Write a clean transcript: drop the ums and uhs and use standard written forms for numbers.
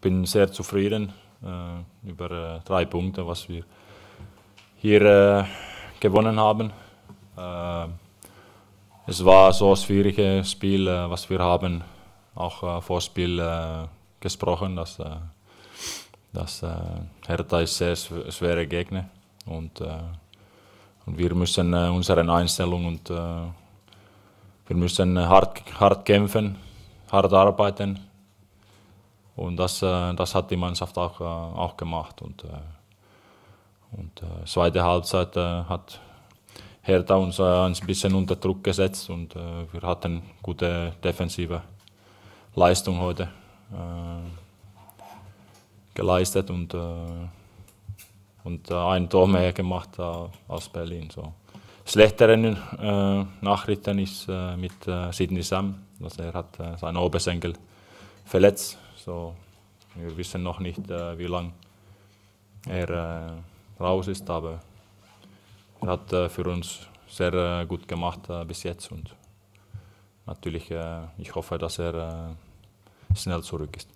bin sehr zufrieden über 3 Punkte, was wir hier gewonnen haben. Es war so ein schwieriges Spiel, was wir haben auch vor Spiel gesprochen, dass Hertha ist sehr schwere Gegner und wir müssen unsere Einstellung und wir müssen hart kämpfen, hart arbeiten und das hat die Mannschaft auch gemacht und zweite Halbzeit hat Hertha uns ein bisschen unter Druck gesetzt und wir hatten gute defensive Leistung heute geleistet und ein Tor mehr gemacht als Berlin. So. Schlechtere Nachrichten ist mit Sidney Sam, dass er hat seinen Oberschenkel verletzt. So, wir wissen noch nicht, wie lange er raus ist, aber er hat für uns sehr gut gemacht bis jetzt und natürlich ich hoffe, dass er schnell zurück ist.